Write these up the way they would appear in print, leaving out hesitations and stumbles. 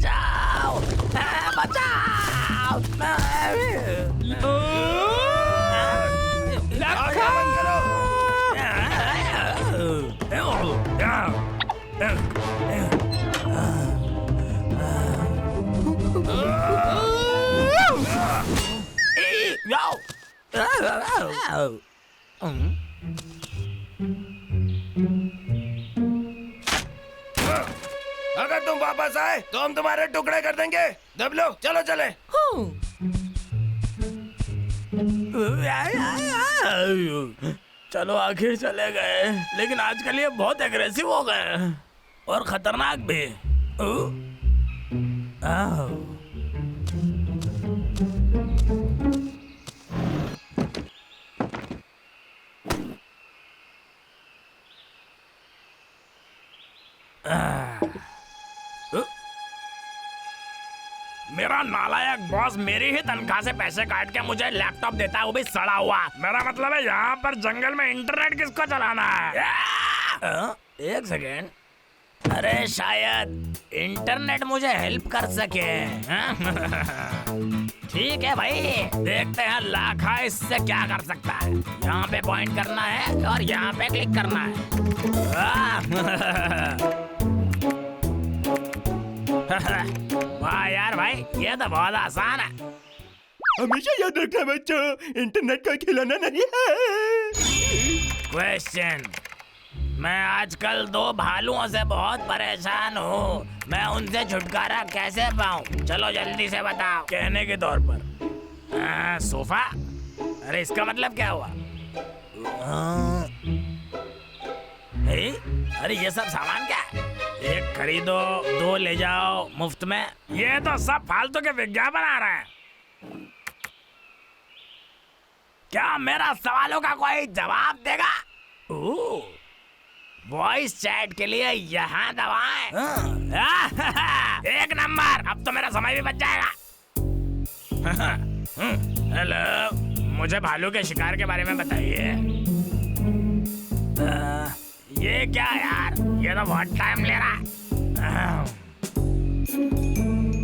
बचाओ, बचाओ। बंद करो। अगर तुम वापस आए तो हम तुम्हारे टुकड़े कर देंगे। दब लो, चलो चले। चलो आखिर चले गए, लेकिन आजकल ये बहुत एग्रेसिव हो गए और खतरनाक भी। मेरा नालायक बॉस मेरी ही तनख्वाह से पैसे काट के मुझे लैपटॉप देता है, वो भी सड़ा हुआ। मेरा मतलब है यहाँ पर जंगल में इंटरनेट किसको चलाना है? एक सेकेंड, अरे शायद इंटरनेट मुझे हेल्प कर सके। ठीक है भाई, देखते हैं लाखा इससे क्या कर सकता है। यहाँ पे पॉइंट करना है और यहाँ पे क्लिक करना है। वाह यार भाई, ये तो बहुत आसान है। हमेशा याद रखना बच्चों, इंटरनेट का खिलौना नहीं है। क्वेश्चन, मैं आजकल 2 भालुओं से बहुत परेशान हूँ, मैं उनसे छुटकारा कैसे पाऊँ? चलो जल्दी से बताओ। कहने के तौर पर सोफा। अरे इसका मतलब क्या हुआ? अरे ये सब सामान क्या है? 1 खरीदो 2 ले जाओ मुफ्त में। ये तो सब फालतू के विज्ञापन आ रहे हैं। क्या मेरा सवालों का कोई जवाब देगा? वॉइस चैट के लिए यहाँ दबाएं। 1 नंबर, अब तो मेरा समय भी बच जाएगा। हेलो, मुझे भालू के शिकार के बारे में बताइए। ये क्या यार, ये तो बहुत टाइम ले रहा है।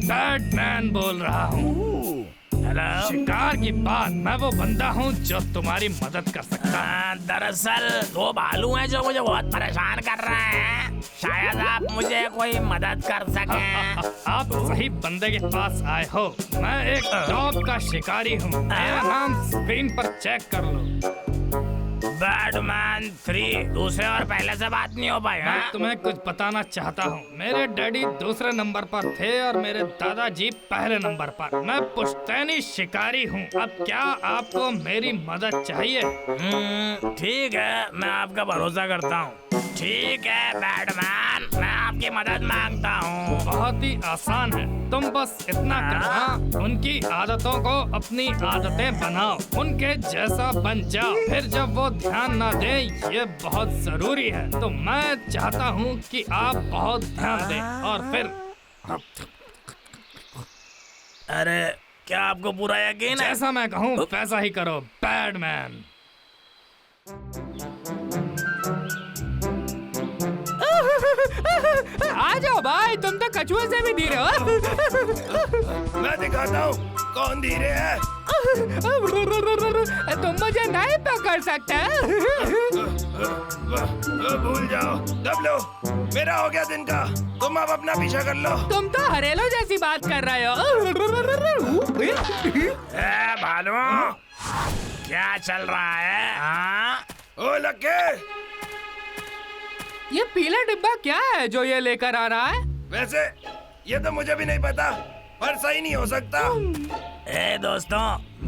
बैटमैन बोल रहा हूँ। हेलो, शिकार की बात, मैं वो बंदा हूँ जो तुम्हारी मदद कर सकता है। दरअसल 2 भालू हैं जो मुझे बहुत परेशान कर रहे हैं, शायद आप मुझे कोई मदद कर सकें। आप सही बंदे के पास आए हो। मैं एक डॉग का शिकारी हूँ। मेरा नाम स्क्रीन पर चेक कर लो। बैटमैन 3 दूसरे और पहले से बात नहीं हो पाई। मैं तुम्हें कुछ बताना चाहता हूँ। मेरे डैडी दूसरे नंबर पर थे और मेरे दादाजी पहले नंबर पर। मैं पुश्तैनी शिकारी हूँ। अब क्या आपको मेरी मदद चाहिए? ठीक है, मैं आपका भरोसा करता हूँ। ठीक है बैटमैन, मैं आपकी मदद मांगता हूँ। बहुत ही आसान है, तुम बस इतना करना, उनकी आदतों को अपनी आदतें बनाओ, उनके जैसा बन जाओ। फिर जब वो ध्यान ना दे, ये बहुत जरूरी है, तो मैं चाहता हूँ कि आप बहुत ध्यान दें और फिर। अरे क्या आपको पूरा यकीन है? जैसा मैं कहूँ वैसा ही करो बैटमैन। आ जाओ भाई, तुम तो कछुए से भी धीरे हो। मैं दिखाता हूँ कौन धीरे है। तुम मुझे नहीं पकड़ सकते। भूल जाओ, दब लो, मेरा हो गया दिन का, तुम अब अपना पीछा कर लो। तुम तो हरेलो जैसी बात कर रहे हो। भालू, क्या चल रहा है? हाँ? ओ लक्के, ये पीला डिब्बा क्या है जो ये लेकर आ रहा है? वैसे ये तो मुझे भी नहीं पता, पर सही नहीं हो सकता। ए दोस्तों,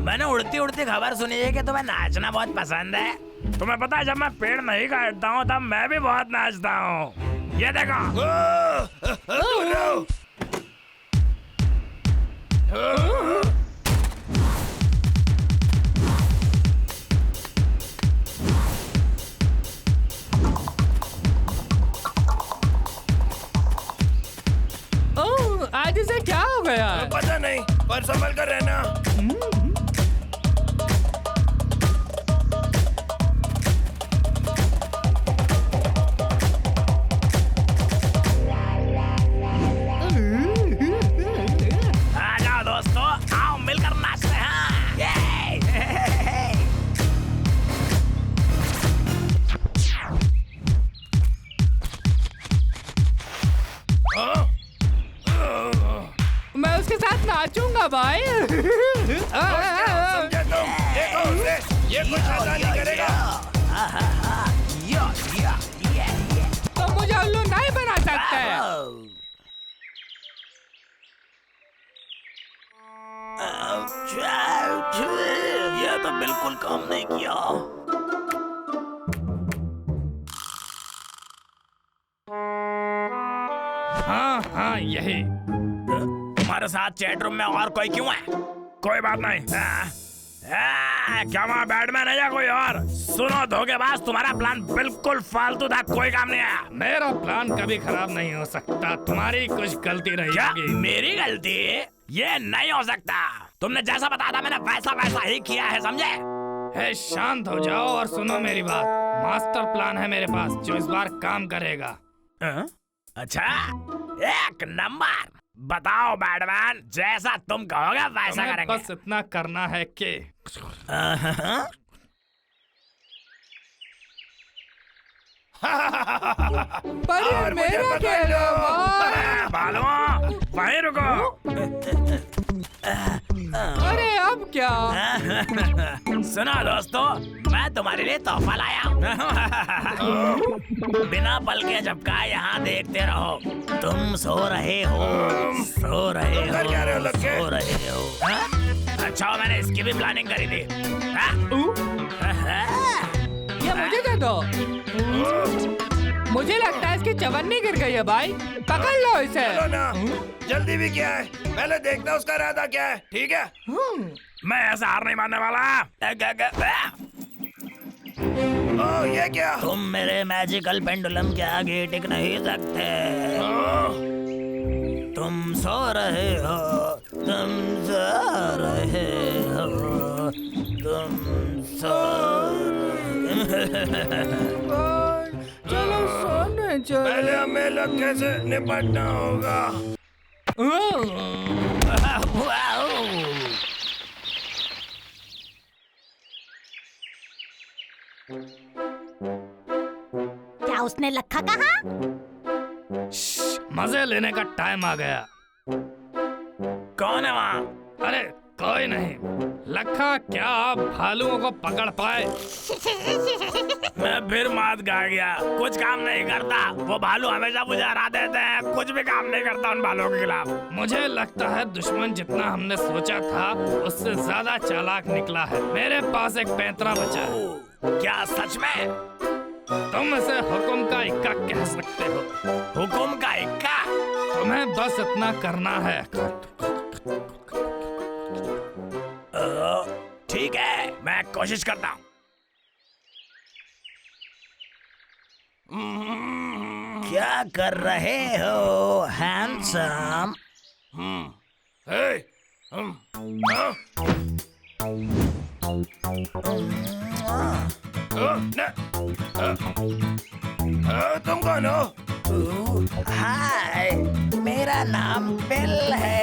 मैंने उड़ती उड़ती खबर सुनी है कि तुम्हें नाचना बहुत पसंद है। तुम्हें पता है, जब मैं पेड़ नहीं काटता हूँ तब मैं भी बहुत नाचता हूँ। ये देखो। दूर रहो। आज इसे क्या हो गया? पता नहीं, पर संभल कर रहना। नाचूंगा भाई। समझे तुम? देखो उसे, ये कुछ ऐसा नहीं करेगा। तो मुझे उल्लू नहीं बना सकते। ये तो बिल्कुल काम नहीं किया। हाँ हाँ यही। तुम्हारे साथ चैट रूम में और कोई क्यों है? कोई बात नहीं। क्या वहाँ बैटमैन है या कोई और? सुनो धोखेबाज, तुम्हारा प्लान बिल्कुल फालतू था, कोई काम नहीं आया। मेरा प्लान कभी खराब नहीं हो सकता, तुम्हारी कुछ गलती रही क्या होगी। मेरी गलती? ये नहीं हो सकता। तुमने जैसा बताया था मैंने वैसा वैसा ही किया है, समझे? हे शांत हो जाओ और सुनो मेरी बात। मास्टर प्लान है मेरे पास जो इस बार काम करेगा। अच्छा, एक नंबर। बताओ बैटमैन, जैसा तुम कहोगे वैसा तुम्हें करेंगे। बस इतना करना है कि पर ये और मुझे मेरा पकड़ खेल है लो। भाई। बालो, वहीं रुको। अरे अब क्या? सुनो दोस्तों, मैं तुम्हारे लिए तोहफा लाया हूँ। बिना पल के झपकाए यहाँ देखते रहो। तुम सो रहे हो, सो रहे कर क्या रहे हो हो, लोग के? सो रहे हो। हाँ? अच्छा मैंने इसकी भी प्लानिंग करी थी। हाँ? ये मुझे दे दो। मुझे लगता है इसकी चवन्नी गिर गई है भाई, पकड़ लो इसे। चलो ना, जल्दी भी क्या है, पहले देखता उसका इरादा क्या है, ठीक है? मैं ऐसा हार नहीं मानने वाला। ओ, ये क्या? तुम मेरे मैजिकल पेंडुलम के आगे टिक नहीं सकते। तुम सो रहे हो, तुम सो रहे हो, तुम सो चलो सोने पहले हमें लोग कैसे निपटना होगा। क्या उसने लखा कहा? मजे लेने का टाइम आ गया। कौन है वहाँ? अरे कोई नहीं। लखा क्या आप भालुओं को पकड़ पाए? मैं फिर मात खा गया। कुछ काम नहीं करता। वो भालू हमेशा मुझे हरा देते हैं। कुछ भी काम नहीं करता उन भालुओं के खिलाफ। मुझे लगता है दुश्मन जितना हमने सोचा था उससे ज्यादा चालाक निकला है। मेरे पास एक पैंतरा बचा है। क्या सच में? तुम इसे हुक्म का इक्का कह सकते हो। हुकुम का इक्का? तुम्हें बस इतना करना है। ठीक है, मैं कोशिश करता हूँ। क्या कर रहे हो हैंडसम? हे, हाँ? तुम कौन हो? हाय, मेरा नाम बिल है।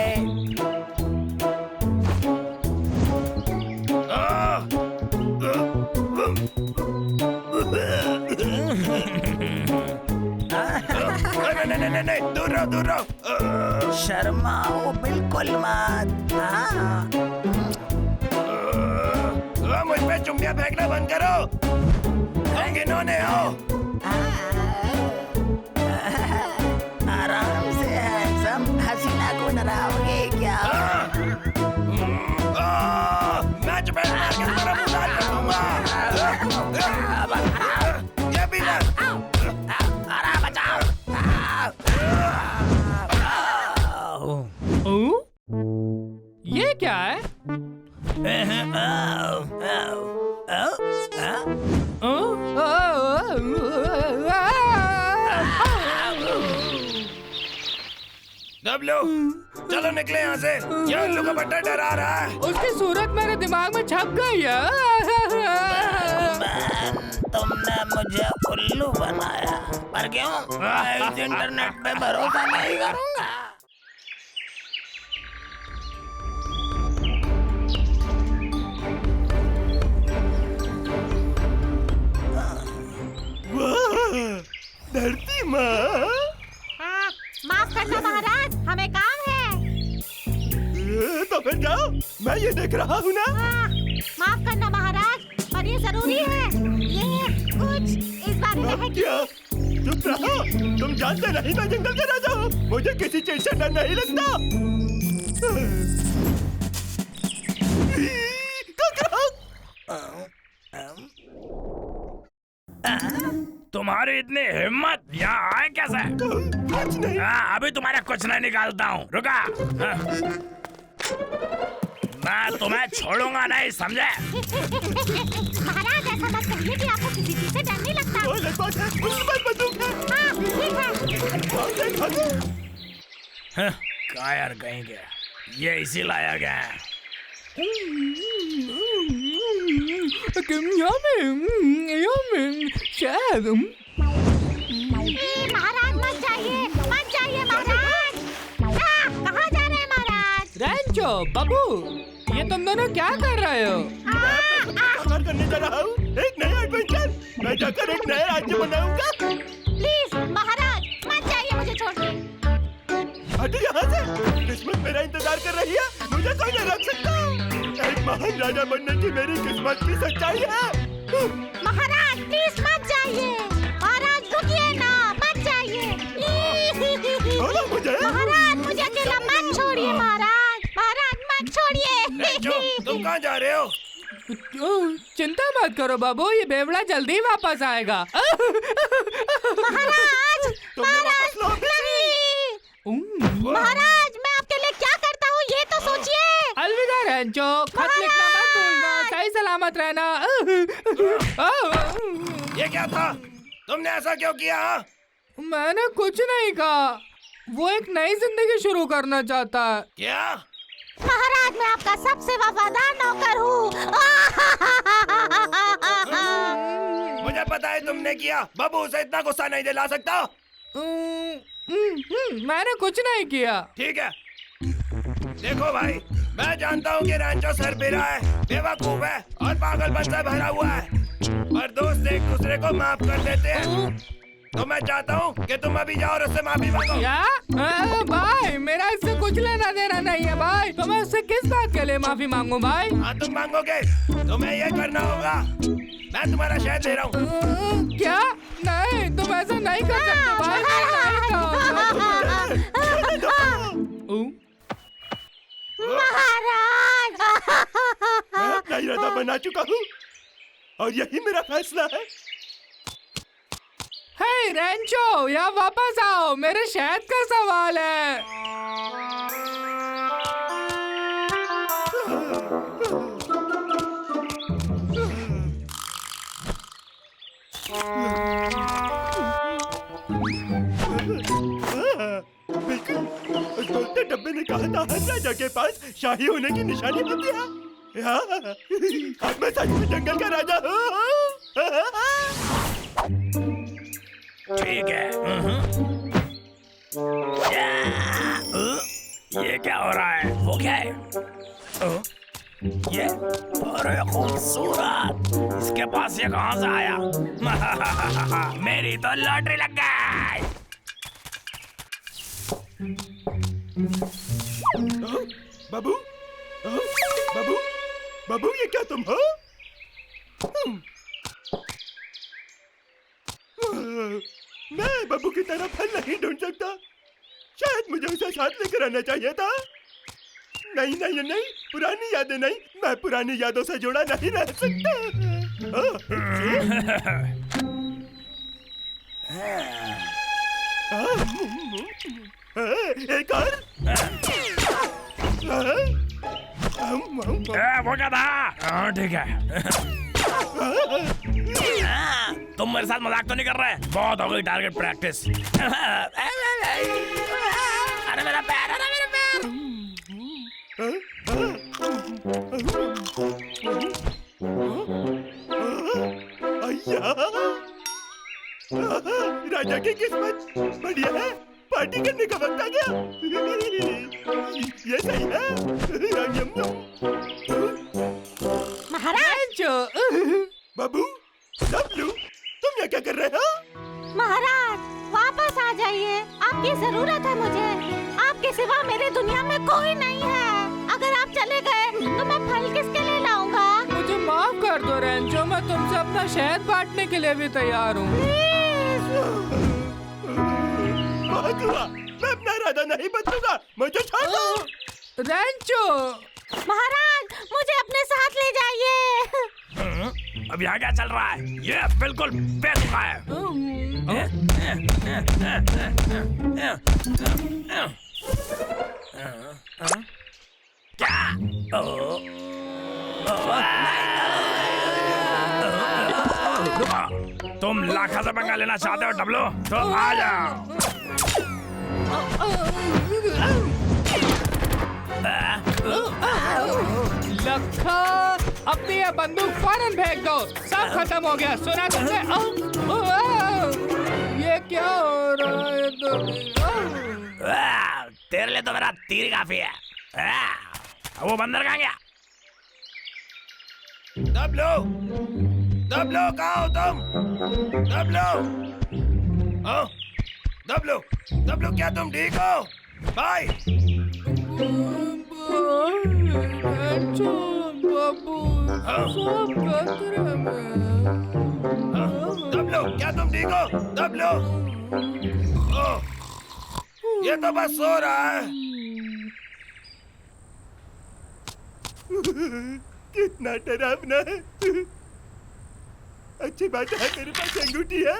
नहीं, दूर रहो, दूर रहो। शर्माओ बिल्कुल मत। मुझ पे चुंबिया फेंकना बंद करो। तुम किन्होंने हो? आराम से हैंडसम, हसीना को डराओगे क्या? मैच में मार के तुम्हारा मुंह लाल कर दूंगा। ये भी ना। अरे बचाओ। ये क्या है? डब्लू, चलो निकले यहाँ से। ये उल्लू का बट्टा डरा रहा है। उसकी सूरत मेरे दिमाग में छप गई है। तुमने मुझे उल्लू बनाया, पर क्यों? मैं इस इंटरनेट पे भरोसा नहीं करूंगा। धरती माँ। हाँ, माफ करना महाराज, हमें काम है। फिर जाओ, मैं ये देख रहा हूँ ना। माफ करना महाराज, पर ये जरूरी है। ये कुछ इस बारे में है कि क्या? चुप रहो, तुम जानते नहीं मैं जंगल का राजा हूँ, मुझे किसी चीज से डर नहीं लगता। तुम्हारी इतनी हिम्मत, यहाँ आए कैसे? कुछ नहीं। हाँ, अभी तुम्हारा कुछ नहीं निकालता हूँ, रुका। हाँ। मैं तुम्हें छोड़ूंगा नहीं, समझे? महाराज ऐसा मत कहिए कि आपको किसी चीज से डर नहीं लगता। वो अलग बात है, उसकी बात बंदूक है। हाँ, ठीक है। हाँ, कायर कहेंगे, ये इसी लायक है। शायद महाराज मत जाइए महाराज। कहाँ जा रहे हैं महाराज? रैंचो बाबू, ये तुम दोनों क्या कर रहे हो? मैं करने जा रहा हूँ एक नया एडवेंचर। मैं जाकर एक नया राज्य बनाऊंगा। प्लीज महाराज मत जाइए मुझे छोड़ के। हटो यहाँ से, किस्मत मेरा इंतजार कर रही है, मुझे कोई नहीं रोक सकता। एक महान राजा बनने की मेरी किस्मत की सच्चाई है। महाराज प्लीज मत जाइए। महाराज रुकिए ना, मत जाइए। छोड़ो मुझे। महाराज मुझे अकेला मत छोड़िए। महाराज मत छोड़िए। तुम कहाँ जा रहे हो? चिंता मत करो बाबू, ये बेवड़ा जल्दी वापस आएगा। महाराज महाराज मैं आपके लिए क्या करता हूँ ये तो सोचिए। अलविदा रैंचो, खत लिखना मत भूलना, सही सलामत रहना। ये क्या था? तुमने ऐसा क्यों किया? मैंने कुछ नहीं कहा, वो एक नई जिंदगी शुरू करना चाहता है। क्या? महाराज मैं आपका सबसे वफादार नौकर हूँ। मुझे पता है तुमने किया। बाबू उसे इतना गुस्सा नहीं दिला सकता। मैंने कुछ नहीं किया। ठीक है, देखो भाई, मैं जानता हूँ कि रैंचो सरबेरा है, बेवकूफ है और पागलपन से भरा हुआ है, पर दोस्त एक दूसरे को माफ कर देते हैं। तो मैं चाहता हूँ कि तुम अभी जाओ और उससे माफी मांगो। क्या? भाई मेरा इससे कुछ लेना देना नहीं है भाई, तो मैं उससे किस बात के लिए माफी मांगू भाई? हाँ तुम मांगोगे, तुम्हें ये करना होगा। मैं तुम्हारा शहद दे रहा हूँ। क्या? नहीं, तुम ऐसा नहीं कर सकते भाई, महाराज मैं अपना इरादा बना चुका हूँ और यही मेरा फैसला है। हे रैंचो, यहाँ वापस आओ, मेरे शहद का सवाल है। बिल्कुल, उस बोलते डब्बे ने कहा था हर राजा के पास शाही होने की निशानी होती है। हाँ, मैं सच में जंगल का राजा हूँ। ठीक है। ये क्या हो रहा है? वो क्या है? ये अरे खूबसूरत, इसके पास ये कहाँ से आया? मेरी तो लॉटरी लग गई। बाबू, बाबू, बाबू, ये क्या तुम हो? मैं बाबू की तरह फल नहीं ढूंढ सकता। शायद मुझे उसे साथ लेकर आना चाहिए था। नहीं नहीं नहीं, पुरानी यादें नहीं, मैं पुरानी यादों से जुड़ा नहीं रह सकता। एक और। वो क्या था? हाँ ठीक है। तुम मेरे साथ मजाक तो नहीं कर रहे? बहुत हो गई टारगेट प्रैक्टिस। अरे मेरा पैर, अरे मेरा पैर। राजा की किस्मत बढ़िया है, पार्टी करने का वक्त आ गया। ये सही है। महाराज बाबू, डब्लू, तुम यहाँ क्या कर रहे हो? महाराज वापस आ जाइए, आपकी जरूरत है मुझे। आपके सिवा मेरे दुनिया में कोई नहीं है। अगर आप चले गए तो मैं फल किसके लिए लाऊंगा? मुझे माफ कर दो रेंचो, मैं तुमसे अपना शहद बांटने के लिए भी तैयार हूँ। बहुत हुआ, मैं अपना इरादा नहीं बदलूंगा, मुझे छोड़ दो। रेंचो, महाराज मुझे अपने साथ ले जाइए। अब यहाँ क्या चल रहा है? ये बिल्कुल बेतुका है। क्या? तुम लाखा से पंगा लेना चाहते हो डब्लू? तो आ जाओ। लखा, अपनी ये बंदूक फौरन फेंक दो, सब खत्म हो गया। सुना तुमने? ये क्या हो रहा है? तेरे लिए तो मेरा तीर काफी है। वो बंदर कहाँ गया? डब्लू, डब्लू कहाँ हो तुम? डब्लू, डब्लू, डब्लू क्या तुम ठीक हो? भाई, रेंचो, बाबू, सब खतरे में। डब्लू क्या तुम ठीक हो? डब्लू, ये तो बस सो रहा है। कितना डरावना है। अच्छी बात है मेरे पास अंगूठी है।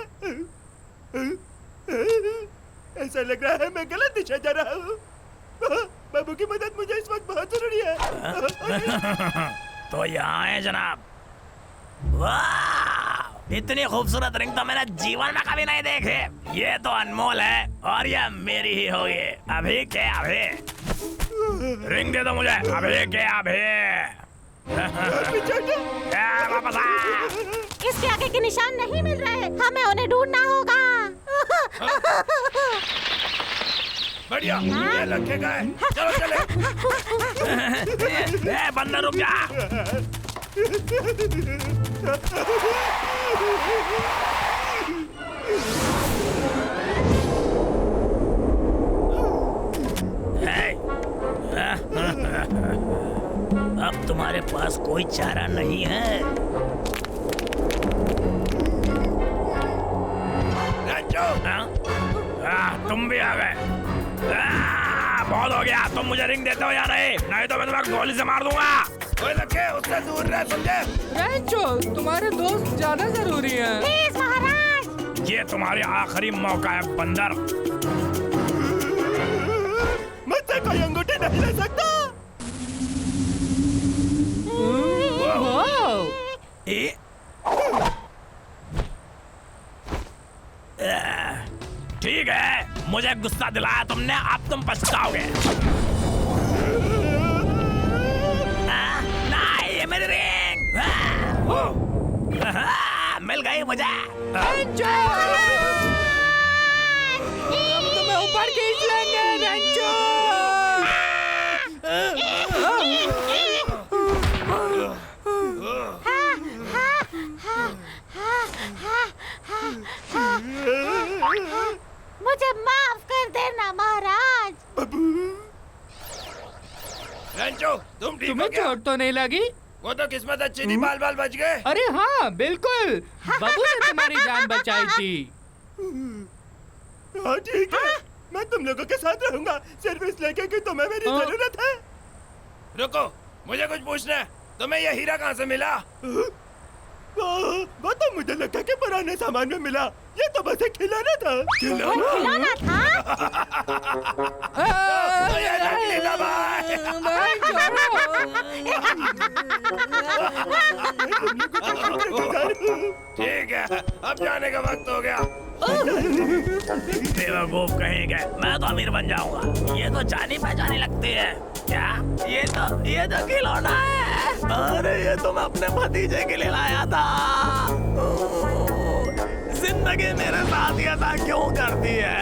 ऐसा लग रहा है मैं गलत दिशा जा रहा हूँ। बाबू की मदद मुझे इस वक्त बहुत जरूरी है। तो यहाँ है जनाब। वाह, इतनी खूबसूरत रिंग तो मैंने जीवन में कभी नहीं देखे। ये तो अनमोल है और ये मेरी ही होगी। अभी के अभी रिंग दे दो मुझे, अभी के अभी। वापस आ। इसके आगे के निशान नहीं मिल रहे, हमें उन्हें ढूंढना होगा। बढ़िया, ये रखेगा है। चलो चले। बंदर रुक जा। अब तुम्हारे पास कोई चारा नहीं है। तुम भी आ गए। बहुत हो गया, तुम मुझे रिंग देते हो या नहीं? नहीं तो मैं तुम्हें गोली से मार दूंगा। ओए लगे, उससे दूर रह, समझे? रेंचो, तुम्हारे दोस्त ज्यादा जरूरी हैं। प्लीज महाराज, ये तुम्हारी आखिरी मौका है बंदर। मुझसे कोई अंगूठी नहीं ले सकता। ठीक है, मुझे गुस्सा दिलाया तुमने, अब तुम पछताओगे। नहीं, ये मेरी रिंग। मिल गई मुझे। रेंचो, हम तुम्हें ऊपर खींच लेंगे रेंचो। मुझे माफ कर देना महाराज। रेंचो, तुम ठीक हो तुम्हें क्या? चोट तो नहीं लगी? वो तो किस्मत अच्छी थी, बाल बाल बच गए। अरे हाँ, बिल्कुल, बाबू ने तुम्हारी जान बचाई थी। हाँ ठीक है, मैं तुम लोगों के साथ रहूंगा, सिर्फ इसलिए कि तुम्हें मेरी जरूरत है। रुको, मुझे कुछ पूछना है। तुम्हें यह हीरा कहाँ से मिला? वो तो मुझे लगा कि पुराने सामान में मिला। ये तो बस एक खिलौना था। खिलौना था? ये नकली था भाई। ठीक है, अब जाने का वक्त हो गया। बेवकूफ कहेंगे, मैं तो अमीर बन जाऊंगा। ये तो जानी पहचानी लगती है। क्या? ये तो खिलौना है। अरे ये तो मैं अपने भतीजे के लिए लाया था। जिंदगी मेरे साथ ये था क्यों करती है?